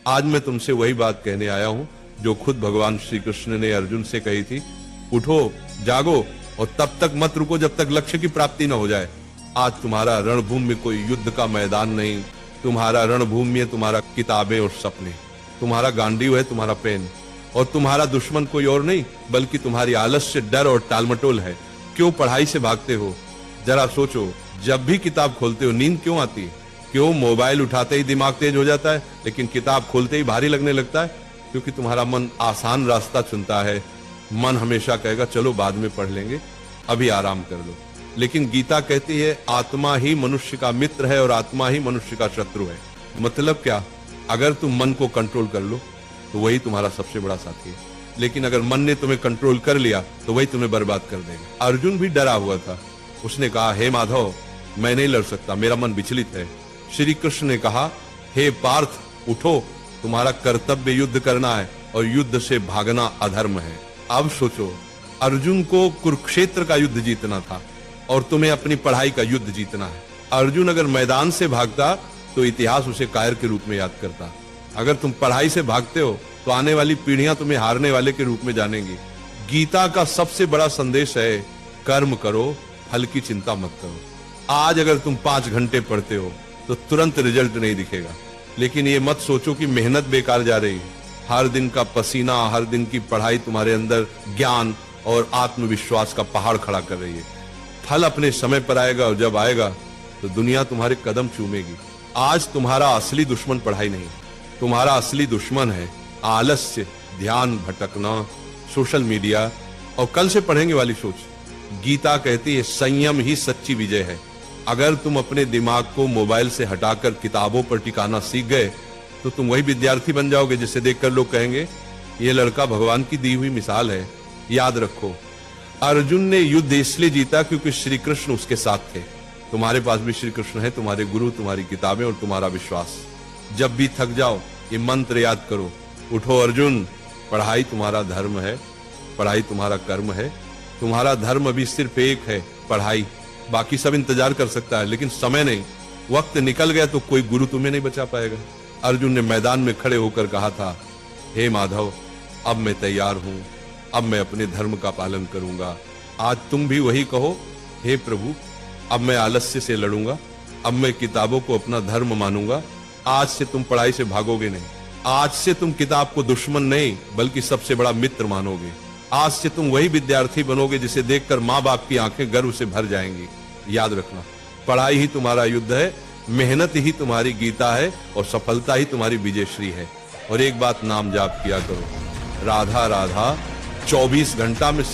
आज मैं तुमसे वही बात कहने आया हूं जो खुद भगवान श्री कृष्ण ने अर्जुन से कही थी। उठो, जागो और तब तक मत रुको जब तक लक्ष्य की प्राप्ति न हो जाए। आज तुम्हारा रणभूमि में कोई युद्ध का मैदान नहीं, तुम्हारा रणभूमि है तुम्हारा किताबें और सपने, तुम्हारा गांडीव है तुम्हारा पेन, और तुम्हारा दुश्मन कोई और नहीं बल्कि तुम्हारी आलस्य, डर और टालमटोल है। क्यों पढ़ाई से भागते हो? जरा सोचो, जब भी किताब खोलते हो नींद क्यों आती है? क्यों मोबाइल उठाते ही दिमाग तेज हो जाता है लेकिन किताब खोलते ही भारी लगने लगता है? क्योंकि तुम्हारा मन आसान रास्ता चुनता है। मन हमेशा कहेगा चलो बाद में पढ़ लेंगे, अभी आराम कर लो। लेकिन गीता कहती है आत्मा ही मनुष्य का मित्र है और आत्मा ही मनुष्य का शत्रु है। मतलब क्या? अगर तुम मन को कंट्रोल कर लो तो वही तुम्हारा सबसे बड़ा साथी है, लेकिन अगर मन ने तुम्हें कंट्रोल कर लिया तो वही तुम्हें बर्बाद कर देगा। अर्जुन भी डरा हुआ था। उसने कहा, हे माधव, मैं नहीं लड़ सकता, मेरा मन विचलित है। श्री कृष्ण ने कहा, हे पार्थ, उठो, तुम्हारा कर्तव्य युद्ध करना है और युद्ध से भागना अधर्म है। अब सोचो, अर्जुन को कुरुक्षेत्र का युद्ध जीतना था और तुम्हें अपनी पढ़ाई का युद्ध जीतना है। अर्जुन अगर मैदान से भागता तो इतिहास उसे कायर के रूप में याद करता। अगर तुम पढ़ाई से भागते हो तो आने वाली पीढ़ियां तुम्हें हारने वाले के रूप में जानेंगी। गीता का सबसे बड़ा संदेश है कर्म करो, फल की चिंता मत करो। आज अगर तुम 5 घंटे पढ़ते हो तो तुरंत रिजल्ट नहीं दिखेगा, लेकिन ये मत सोचो कि मेहनत बेकार जा रही है। हर दिन का पसीना, हर दिन की पढ़ाई तुम्हारे अंदर ज्ञान और आत्मविश्वास का पहाड़ खड़ा कर रही है। फल अपने समय पर आएगा और जब आएगा तो दुनिया तुम्हारे कदम चूमेगी। आज तुम्हारा असली दुश्मन पढ़ाई नहीं, तुम्हारा असली दुश्मन है आलस्य, ध्यान भटकना, सोशल मीडिया और कल से पढ़ेंगे वाली सोच। गीता कहती है संयम ही सच्ची विजय है। अगर तुम अपने दिमाग को मोबाइल से हटाकर किताबों पर टिकाना सीख गए तो तुम वही विद्यार्थी बन जाओगे जिसे देखकर लोग कहेंगे ये लड़का भगवान की दी हुई मिसाल है। याद रखो, अर्जुन ने युद्ध इसलिए जीता क्योंकि श्री कृष्ण उसके साथ थे। तुम्हारे पास भी श्री कृष्ण है, तुम्हारे गुरु, तुम्हारी किताबें और तुम्हारा विश्वास। जब भी थक जाओ ये मंत्र याद करो, उठो अर्जुन, पढ़ाई तुम्हारा धर्म है, पढ़ाई तुम्हारा कर्म है। तुम्हारा धर्म अभी सिर्फ एक है, पढ़ाई। बाकी सब इंतजार कर सकता है लेकिन समय नहीं। वक्त निकल गया तो कोई गुरु तुम्हें नहीं बचा पाएगा। अर्जुन ने मैदान में खड़े होकर कहा था, हे माधव, अब मैं तैयार हूं, अब मैं अपने धर्म का पालन करूंगा। आज तुम भी वही कहो, हे प्रभु, अब मैं आलस्य से लड़ूंगा, अब मैं किताबों को अपना धर्म मानूंगा। आज से तुम पढ़ाई से भागोगे नहीं, आज से तुम किताब को दुश्मन नहीं बल्कि सबसे बड़ा मित्र मानोगे। आज से तुम वही विद्यार्थी बनोगे जिसे देखकर माँ बाप की आंखें गर्व से भर जाएंगी। याद रखना, पढ़ाई ही तुम्हारा युद्ध है, मेहनत ही तुम्हारी गीता है और सफलता ही तुम्हारी विजयश्री है। और एक बात नाम जाप किया करो, राधा राधा 24 घंटा में सिर्फ